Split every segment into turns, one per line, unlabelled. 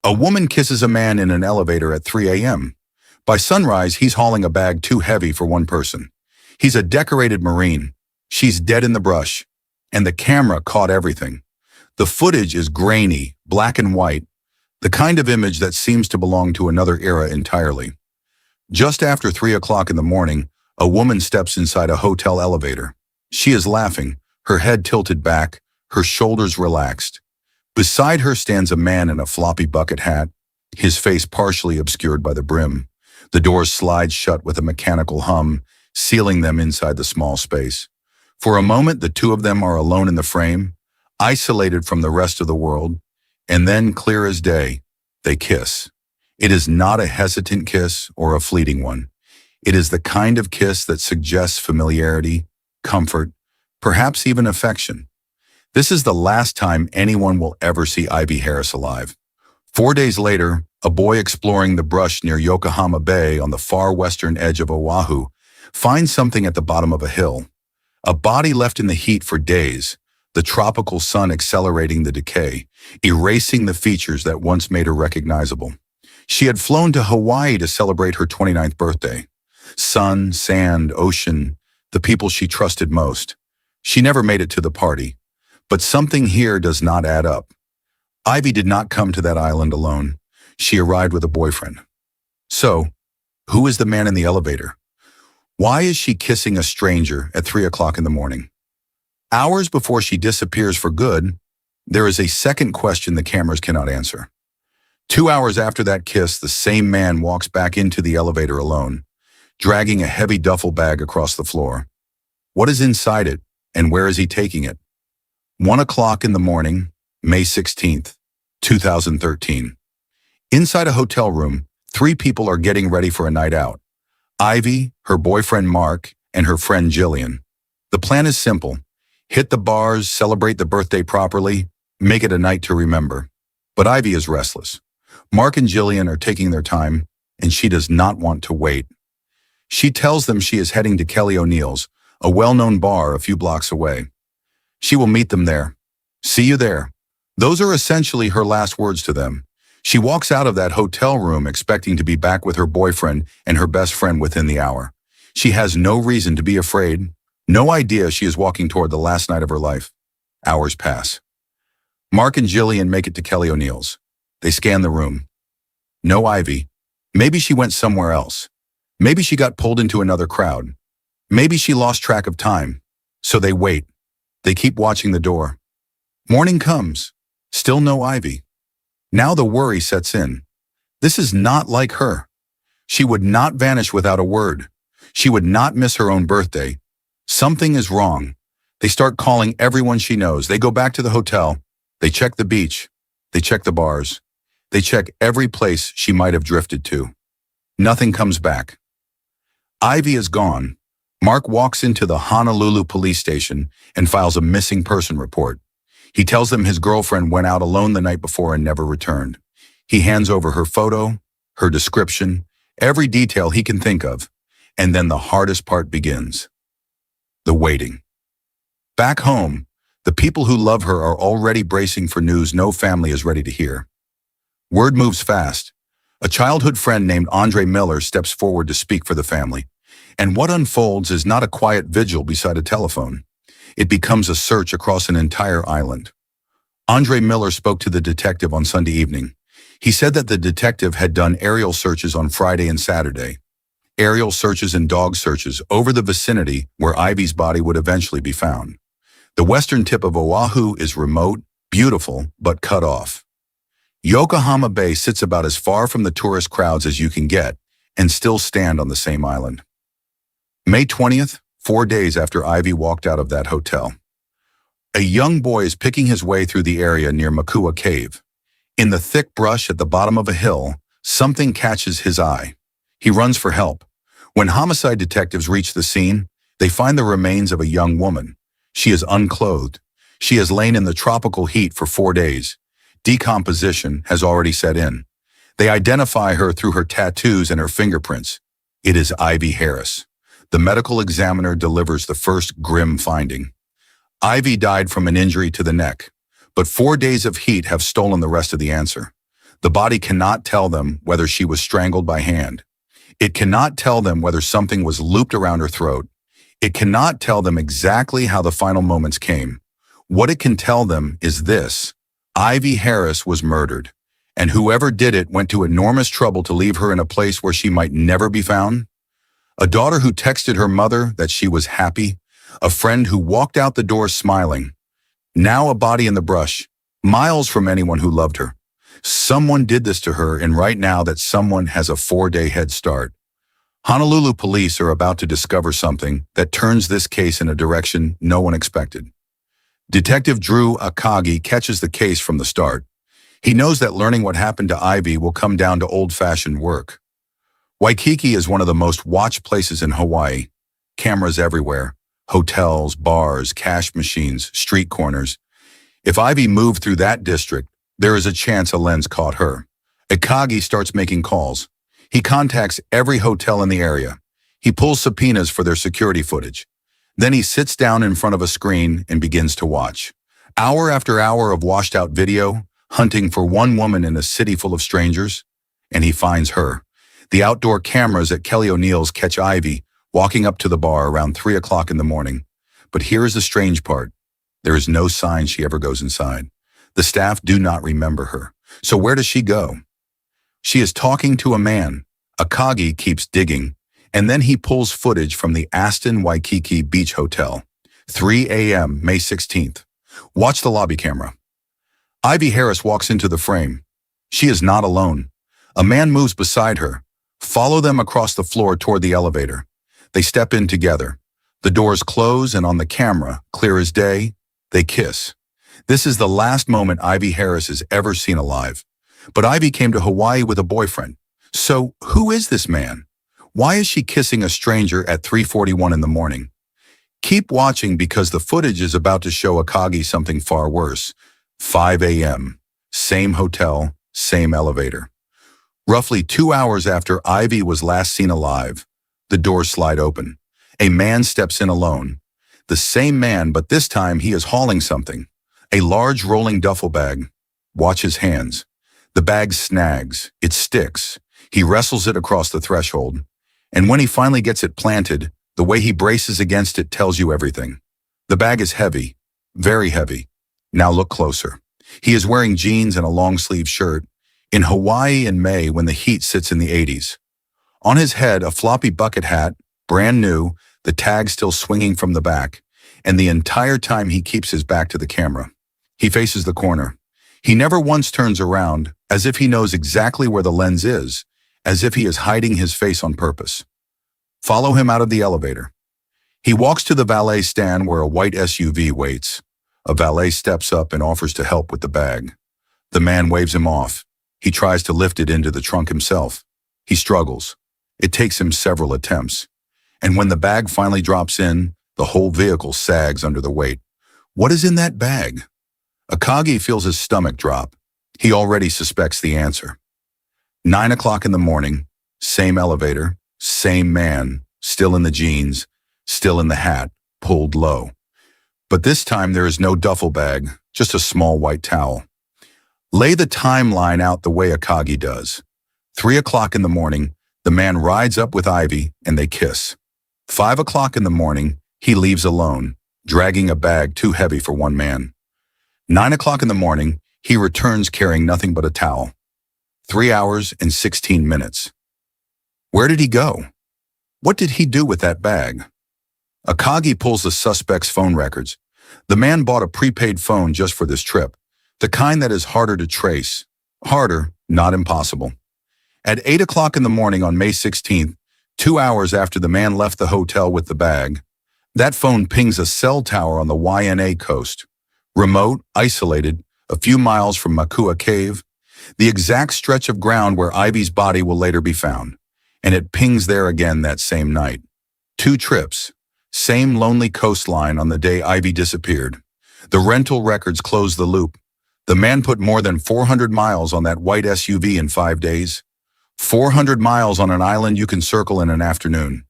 A woman kisses a man in an elevator at 3 a.m. By sunrise, he's hauling a bag too heavy for one person. He's a decorated Marine. She's dead in the brush. And the camera caught everything. The footage is grainy, black and white, the kind of image that seems to belong to another era entirely. Just after 3 o'clock in the morning, a woman steps inside a hotel elevator. She is laughing, her head tilted back, her shoulders relaxed. Beside her stands a man in a floppy bucket hat, his face partially obscured by the brim. The doors slide shut with a mechanical hum, sealing them inside the small space. For a moment, the two of them are alone in the frame, isolated from the rest of the world, and then, clear as day, they kiss. It is not a hesitant kiss or a fleeting one. It is the kind of kiss that suggests familiarity, comfort, perhaps even affection. This is the last time anyone will ever see Ivy Harris alive. 4 days later, a boy exploring the brush near Yokohama Bay on the far western edge of Oahu finds something at the bottom of a hill. A body left in the heat for days, the tropical sun accelerating the decay, erasing the features that once made her recognizable. She had flown to Hawaii to celebrate her 29th birthday. Sun, sand, ocean, the people she trusted most. She never made it to the party. But something here does not add up. Ivy did not come to that island alone. She arrived with a boyfriend. So, who is the man in the elevator? Why is she kissing a stranger at 3 o'clock in the morning? Hours before she disappears for good, there is a second question the cameras cannot answer. 2 hours after that kiss, the same man walks back into the elevator alone, dragging a heavy duffel bag across the floor. What is inside it, and where is he taking it? 1 o'clock in the morning, May 16th, 2013. Inside a hotel room, 3 people are getting ready for a night out. Ivy, her boyfriend Mark, and her friend Jillian. The plan is simple. Hit the bars, celebrate the birthday properly, make it a night to remember. But Ivy is restless. Mark and Jillian are taking their time, and she does not want to wait. She tells them she is heading to Kelly O'Neill's, a well-known bar a few blocks away. She will meet them there. See you there. Those are essentially her last words to them. She walks out of that hotel room expecting to be back with her boyfriend and her best friend within the hour. She has no reason to be afraid, no idea she is walking toward the last night of her life. Hours pass. Mark and Jillian make it to Kelly O'Neill's. They scan the room. No Ivy. Maybe she went somewhere else. Maybe she got pulled into another crowd. Maybe she lost track of time. So they wait. They keep watching the door. Morning comes. Still no Ivy. Now the worry sets in. This is not like her. She would not vanish without a word. She would not miss her own birthday. Something is wrong. They start calling everyone she knows. They go back to the hotel. They check the beach. They check the bars. They check every place she might have drifted to. Nothing comes back. Ivy is gone. Mark walks into the Honolulu police station and files a missing person report. He tells them his girlfriend went out alone the night before and never returned. He hands over her photo, her description, every detail he can think of, and then the hardest part begins. The waiting. Back home, the people who love her are already bracing for news no family is ready to hear. Word moves fast. A childhood friend named Andre Miller steps forward to speak for the family. And what unfolds is not a quiet vigil beside a telephone. It becomes a search across an entire island. Andre Miller spoke to the detective on Sunday evening. He said that the detective had done aerial searches on Friday and Saturday. Aerial searches and dog searches over the vicinity where Ivy's body would eventually be found. The western tip of Oahu is remote, beautiful, but cut off. Yokohama Bay sits about as far from the tourist crowds as you can get and still stand on the same island. May 20th, 4 days after Ivy walked out of that hotel. A young boy is picking his way through the area near Makua Cave. In the thick brush at the bottom of a hill, something catches his eye. He runs for help. When homicide detectives reach the scene, they find the remains of a young woman. She is unclothed. She has lain in the tropical heat for 4 days. Decomposition has already set in. They identify her through her tattoos and her fingerprints. It is Ivy Harris. The medical examiner delivers the first grim finding. Ivy died from an injury to the neck, but 4 days of heat have stolen the rest of the answer. The body cannot tell them whether she was strangled by hand. It cannot tell them whether something was looped around her throat. It cannot tell them exactly how the final moments came. What it can tell them is this: Ivy Harris was murdered, and whoever did it went to enormous trouble to leave her in a place where she might never be found. A daughter who texted her mother that she was happy, a friend who walked out the door smiling. Now a body in the brush, miles from anyone who loved her. Someone did this to her, and right now that someone has a 4-day head start. Honolulu police are about to discover something that turns this case in a direction no one expected. Detective Drew Akagi catches the case from the start. He knows that learning what happened to Ivy will come down to old-fashioned work. Waikiki is one of the most watched places in Hawaii. Cameras everywhere. Hotels, bars, cash machines, street corners. If Ivy moved through that district, there is a chance a lens caught her. Akagi starts making calls. He contacts every hotel in the area. He pulls subpoenas for their security footage. Then he sits down in front of a screen and begins to watch. Hour after hour of washed-out video, hunting for one woman in a city full of strangers, and he finds her. The outdoor cameras at Kelly O'Neill's catch Ivy walking up to the bar around 3 o'clock in the morning. But here is the strange part. There is no sign she ever goes inside. The staff do not remember her. So where does she go? She is talking to a man. Akagi keeps digging, and then he pulls footage from the Aston Waikiki Beach Hotel. 3 a.m., May 16th. Watch the lobby camera. Ivy Harris walks into the frame. She is not alone. A man moves beside her. Follow them across the floor toward the elevator. They step in together. The doors close, and on the camera, clear as day, they kiss. This is the last moment Ivy Harris is ever seen alive. But Ivy came to Hawaii with a boyfriend. So who is this man? Why is she kissing a stranger at 3:41 in the morning? Keep watching, because the footage is about to show Akagi something far worse. 5 a.m. Same hotel, same elevator. Roughly 2 hours after Ivy was last seen alive, the doors slide open. A man steps in alone. The same man, but this time he is hauling something. A large rolling duffel bag. Watch his hands. The bag snags. It sticks. He wrestles it across the threshold. And when he finally gets it planted, the way he braces against it tells you everything. The bag is heavy. Very heavy. Now look closer. He is wearing jeans and a long-sleeve shirt. In Hawaii in May, when the heat sits in the 80s. On his head, a floppy bucket hat, brand new, the tag still swinging from the back. And the entire time he keeps his back to the camera. He faces the corner. He never once turns around, as if he knows exactly where the lens is, as if he is hiding his face on purpose. Follow him out of the elevator. He walks to the valet stand where a white SUV waits. A valet steps up and offers to help with the bag. The man waves him off. He tries to lift it into the trunk himself. He struggles. It takes him several attempts. And when the bag finally drops in, the whole vehicle sags under the weight. What is in that bag? Akagi feels his stomach drop. He already suspects the answer. 9 o'clock in the morning, same elevator, same man, still in the jeans, still in the hat, pulled low. But this time there is no duffel bag, just a small white towel. Lay the timeline out the way Akagi does. 3 o'clock in the morning, the man rides up with Ivy and they kiss. 5 o'clock in the morning, he leaves alone, dragging a bag too heavy for one man. 9 o'clock in the morning, he returns carrying nothing but a towel. 3 hours and 16 minutes. Where did he go? What did he do with that bag? Akagi pulls the suspect's phone records. The man bought a prepaid phone just for this trip, the kind that is harder to trace. Harder, not impossible. At 8 o'clock in the morning on May 16th, 2 hours after the man left the hotel with the bag, that phone pings a cell tower on the YNA coast. Remote, isolated, a few miles from Makua Cave, the exact stretch of ground where Ivy's body will later be found. And it pings there again that same night. 2 trips, same lonely coastline on the day Ivy disappeared. The rental records close the loop. The man put more than 400 miles on that white SUV in 5 days. 400 miles on an island you can circle in an afternoon.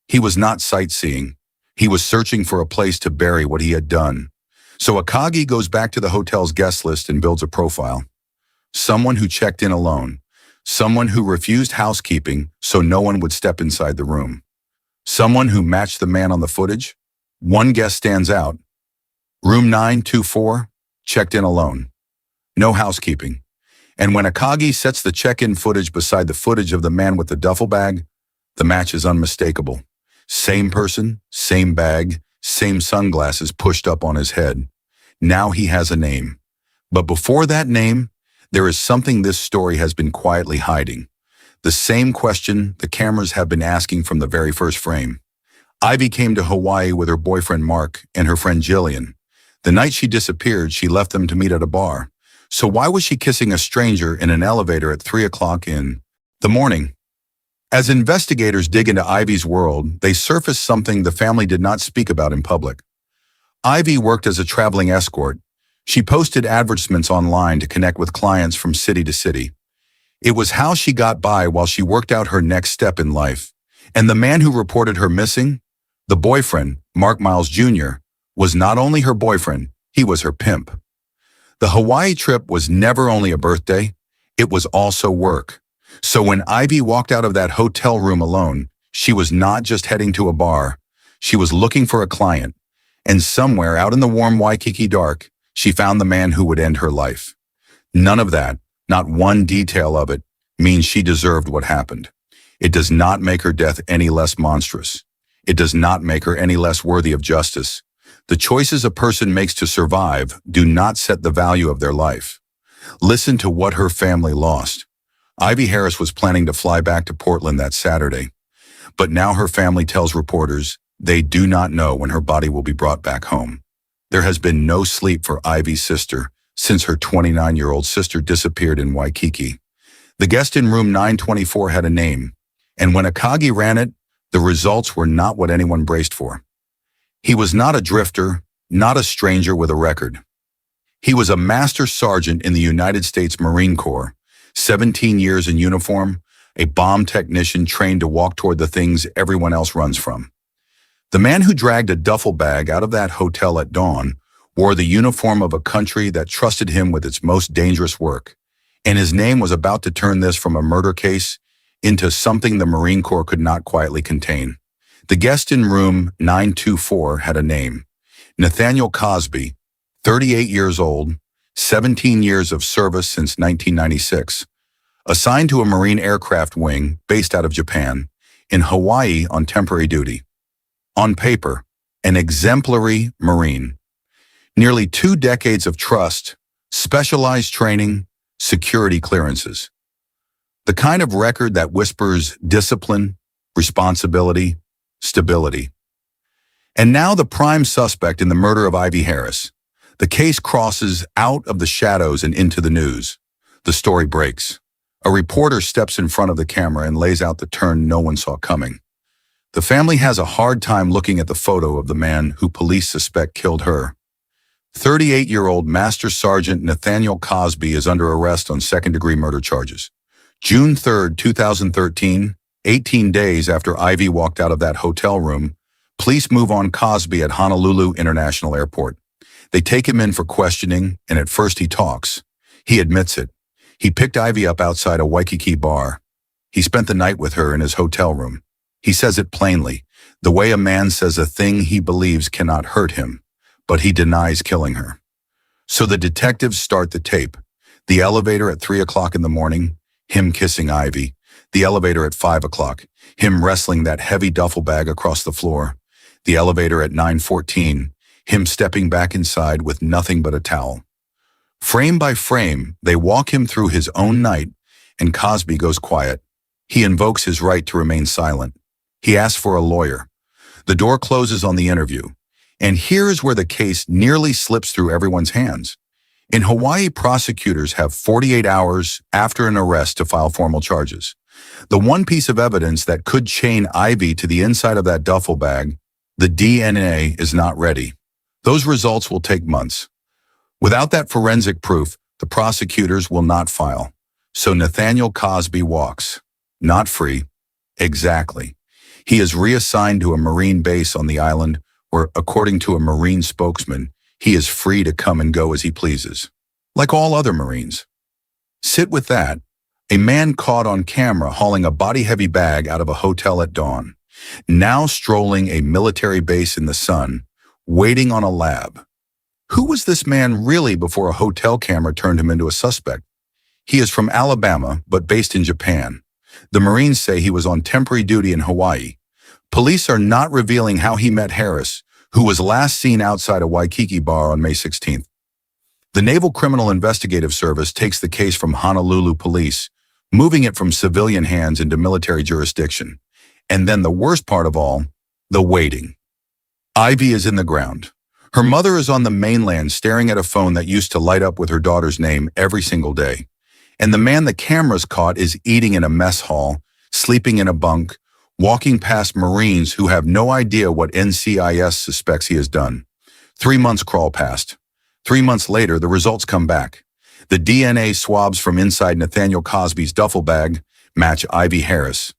He was not sightseeing. He was searching for a place to bury what he had done. So Akagi goes back to the hotel's guest list and builds a profile. someone who checked in alone, someone who refused housekeeping so no one would step inside the room, someone who matched the man on the footage. One guest stands out. Room 924, checked in alone. No housekeeping. And when Akagi sets the check-in footage beside the footage of the man with the duffel bag, the match is unmistakable. Same person, same bag, same sunglasses pushed up on his head. Now he has a name. But before that name, there is something this story has been quietly hiding. The same question the cameras have been asking from the very first frame. Ivy came to Hawaii with her boyfriend Mark and her friend Jillian. The night she disappeared, she left them to meet at a bar. So why was she kissing a stranger in an elevator at 3 o'clock in the morning? As investigators dig into Ivy's world, they surface something the family did not speak about in public. Ivy worked as a traveling escort. She posted advertisements online to connect with clients from city to city. It was how she got by while she worked out her next step in life. And the man who reported her missing, the boyfriend, Mark Miles Jr., was not only her boyfriend, he was her pimp. The Hawaii trip was never only a birthday, it was also work. So when Ivy walked out of that hotel room alone, she was not just heading to a bar. She was looking for a client. And somewhere out in the warm Waikiki dark, she found the man who would end her life. None of that, not one detail of it, means she deserved what happened. It does not make her death any less monstrous. It does not make her any less worthy of justice. The choices a person makes to survive do not set the value of their life. Listen to what her family lost. Ivy Harris was planning to fly back to Portland that Saturday, but now her family tells reporters they do not know when her body will be brought back home. There has been no sleep for Ivy's sister since her 29-year-old sister disappeared in Waikiki. The guest in room 924 had a name, and when Akagi ran it, the results were not what anyone braced for. He was not a drifter, not a stranger with a record. He was a master sergeant in the United States Marine Corps, 17 years in uniform, a bomb technician trained to walk toward the things everyone else runs from. The man who dragged a duffel bag out of that hotel at dawn wore the uniform of a country that trusted him with its most dangerous work, and his name was about to turn this from a murder case into something the Marine Corps could not quietly contain. The guest in room 924 had a name, Nathaniel Cosby, 38 years old, 17 years of service since 1996, assigned to a Marine aircraft wing based out of Japan, in Hawaii on temporary duty. On paper, an exemplary Marine. Nearly 2 decades of trust, specialized training, security clearances. The kind of record that whispers discipline, responsibility, stability. And now the prime suspect in the murder of Ivy Harris. The case crosses out of the shadows and into the news. The story breaks. A reporter steps in front of the camera and lays out the turn no one saw coming. The family has a hard time looking at the photo of the man who police suspect killed her. 38-year-old Master Sergeant Nathaniel Cosby is under arrest on second-degree murder charges. June 3, 2013, 18 days after Ivy walked out of that hotel room, police move on Cosby at Honolulu International Airport. They take him in for questioning, and at first he talks. He admits it. He picked Ivy up outside a Waikiki bar. He spent the night with her in his hotel room. He says it plainly, the way a man says a thing he believes cannot hurt him, but he denies killing her. So the detectives start the tape. The elevator at 3 o'clock in the morning, him kissing Ivy. The elevator at 5 o'clock, him wrestling that heavy duffel bag across the floor. The elevator at 9:14, him stepping back inside with nothing but a towel. Frame by frame, they walk him through his own night, and Cosby goes quiet. He invokes his right to remain silent. He asks for a lawyer. The door closes on the interview. And here is where the case nearly slips through everyone's hands. In Hawaii, prosecutors have 48 hours after an arrest to file formal charges. The one piece of evidence that could chain Ivy to the inside of that duffel bag, the DNA, is not ready. Those results will take months. Without that forensic proof, the prosecutors will not file. So Nathaniel Cosby walks. Not free. Exactly. He is reassigned to a Marine base on the island where, according to a Marine spokesman, he is free to come and go as he pleases. Like all other Marines. Sit with that. A man caught on camera hauling a body-heavy bag out of a hotel at dawn, now strolling a military base in the sun, waiting on a lab. Who was this man really before a hotel camera turned him into a suspect? He is from Alabama, but based in Japan. The Marines say he was on temporary duty in Hawaii. Police are not revealing how he met Harris, who was last seen outside a Waikiki bar on May 16th. The Naval Criminal Investigative Service takes the case from Honolulu police, moving it from civilian hands into military jurisdiction. And then the worst part of all, the waiting. Ivy is in the ground. Her mother is on the mainland staring at a phone that used to light up with her daughter's name every single day. And the man the cameras caught is eating in a mess hall, sleeping in a bunk, walking past Marines who have no idea what NCIS suspects he has done. 3 months crawl past. 3 months later, the results come back. The DNA swabs from inside Nathaniel Cosby's duffel bag match Ivy Harris.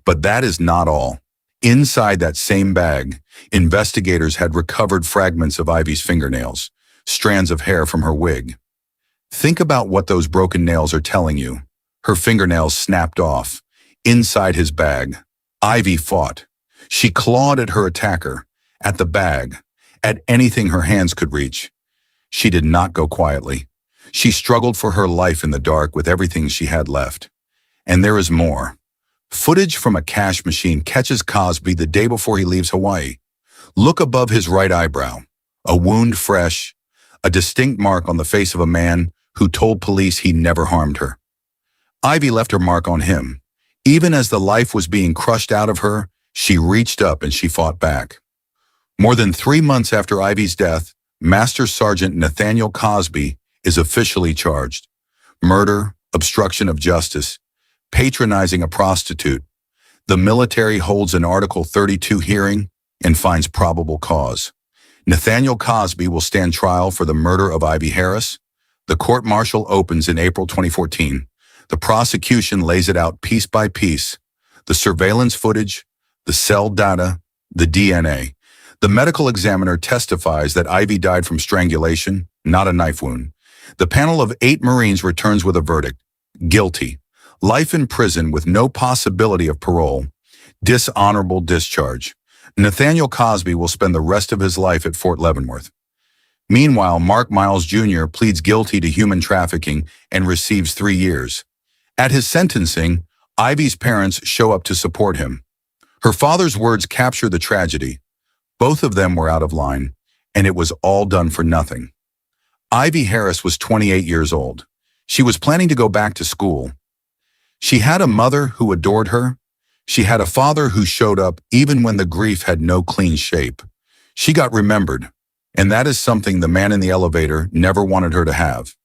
But that is not all. Inside that same bag, investigators had recovered fragments of Ivy's fingernails, strands of hair from her wig. Think about what those broken nails are telling you. Her fingernails snapped off. Inside his bag, Ivy fought. She clawed at her attacker, at the bag, at anything her hands could reach. She did not go quietly. She struggled for her life in the dark with everything she had left. And there is more. Footage from a cash machine catches Cosby the day before he leaves Hawaii. Look above his right eyebrow. A wound fresh, a distinct mark on the face of a man who told police he never harmed her. Ivy left her mark on him. Even as the life was being crushed out of her, she reached up and she fought back. More than 3 months after Ivy's death, Master Sergeant Nathaniel Cosby is officially charged. Murder, obstruction of justice, patronizing a prostitute. The military holds an Article 32 hearing and finds probable cause. Nathaniel Cosby will stand trial for the murder of Ivy Harris. The court-martial opens in April 2014. The prosecution lays it out piece by piece. The surveillance footage, the cell data, the DNA. The medical examiner testifies that Ivy died from strangulation, not a knife wound. The panel of 8 Marines returns with a verdict. Guilty. Life in prison with no possibility of parole. Dishonorable discharge. Nathaniel Cosby will spend the rest of his life at Fort Leavenworth. Meanwhile, Mark Miles Jr. pleads guilty to human trafficking and receives 3 years. At his sentencing, Ivy's parents show up to support him. Her father's words capture the tragedy. Both of them were out of line, and it was all done for nothing. Ivy Harris was 28 years old. She was planning to go back to school. She had a mother who adored her. She had a father who showed up even when the grief had no clean shape. She got remembered, and that is something the man in the elevator never wanted her to have.